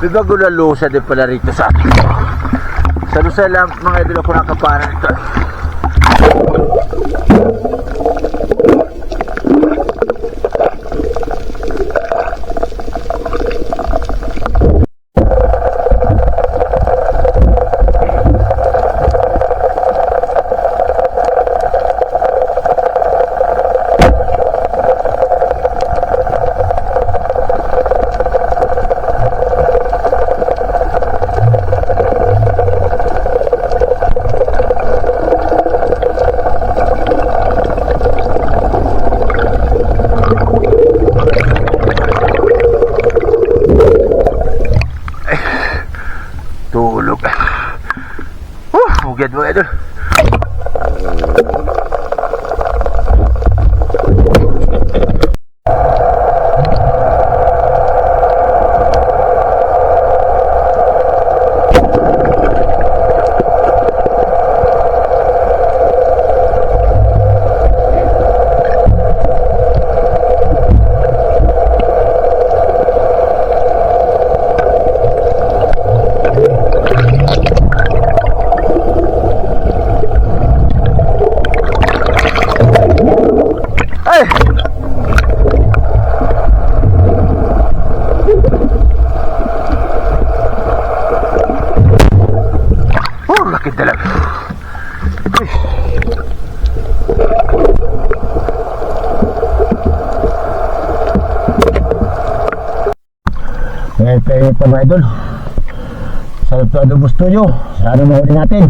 May bago na lusa din pala rito sa atin. Sa lusa lang mga idol ako nakapara rito. Tulog. Hugad mga idol. Laki dalag. Ngayon tayo ito mga idol. Sa adobo studio. Sana mahuli natin.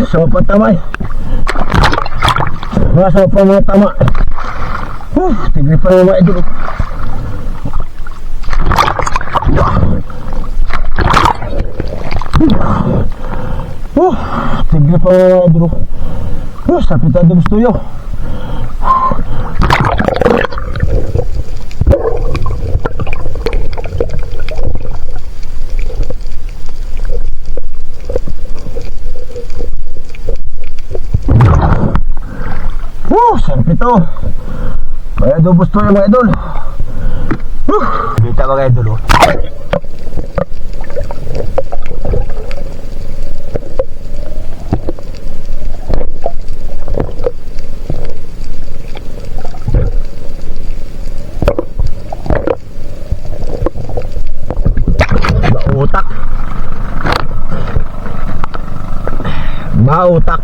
Sopa tama eh. Sopa mga tama. Tigre pa naman mga idol. Tigre pa naman mga idol. Sapit na gusto yun. Sarap ito. May adobo gusto na mga idol. Kita mga idol. Mautak. Mautak.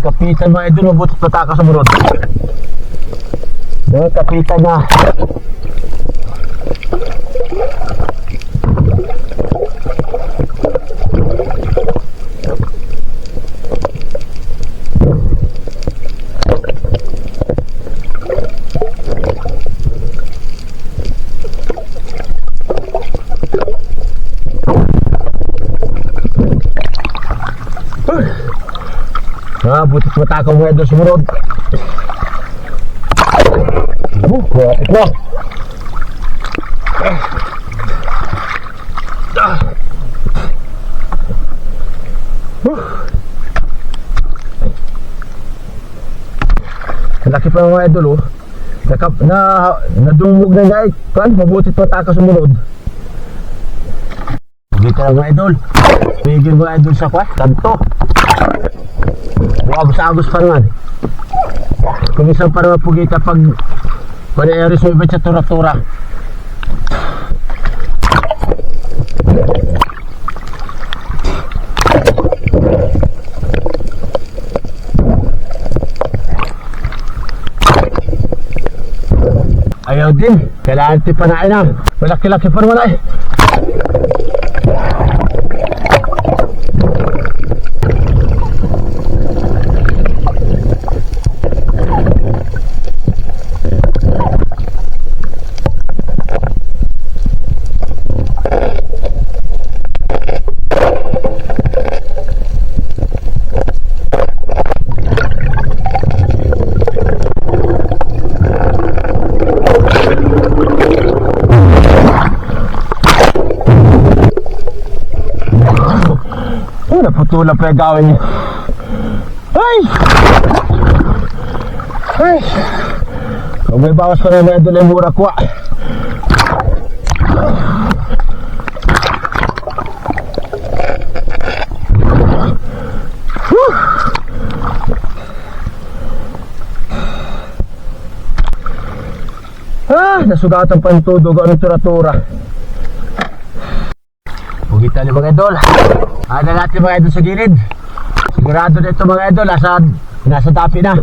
Kapitan mga idol, mabutit pataka sa murod. Kapitan na. Butit matakaw mga idol sa murod. Ito. Laki pa mga idol, oh. Nadumog na guys. Mabuti pa taka sumunod. Dito lang mga idol. Bigyan mga idol sa kwa. Tanto. Agos-agos pa naman. Kung isang para mapugita pag panayaris mo iba sa tura-tura. Ayaw din. Kailangan tipanain na. Malaki-laki pa naman ay. Naputulap pa yung gawin niya. Ay! Ay! Kung may bawas pa na medyo na yung mura ko. Nasugatan pa yung tudog. Anong tura-tura? Pugitan niyo mga idol. Ada natin mga idol sa gilid. Sigurado na ito mga idol. Nasa dapi na.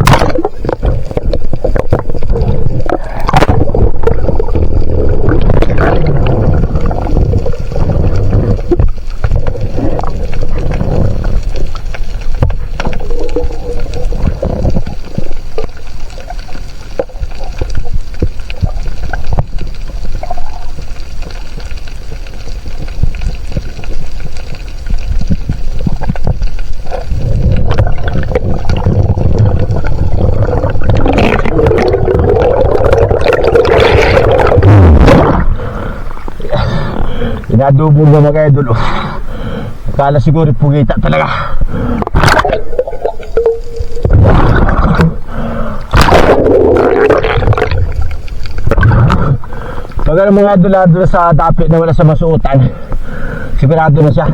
Nadubog na mga idol. Akala siguro pugita talaga. Pag ano mga idol sa dapi na wala sa masuotan, sigurado na siya.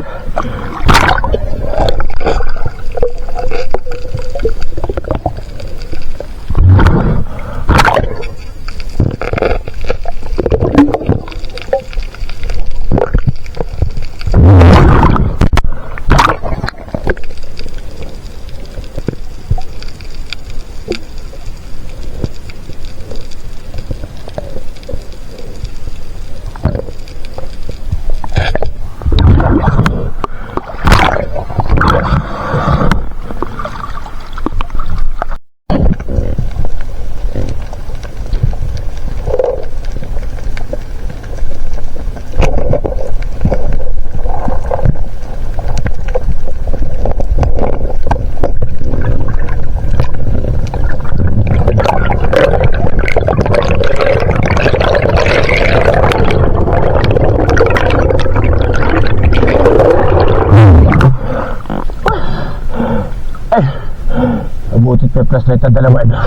Abutit pa flashlight na dalawa ito.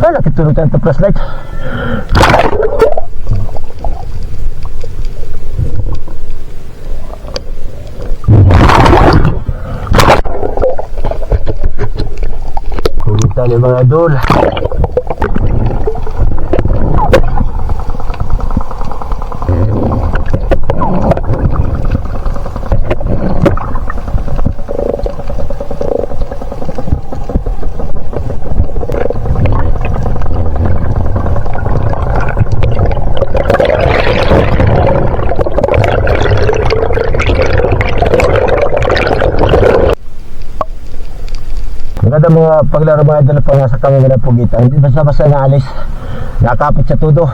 Ay, nakitulog tayo ng flashlight. Tulog tayo mga idol. Maganda mga paglaro mga idol pa nga sa kami na pugita. Hindi basta-basta naalis. Nakapit sa tudo.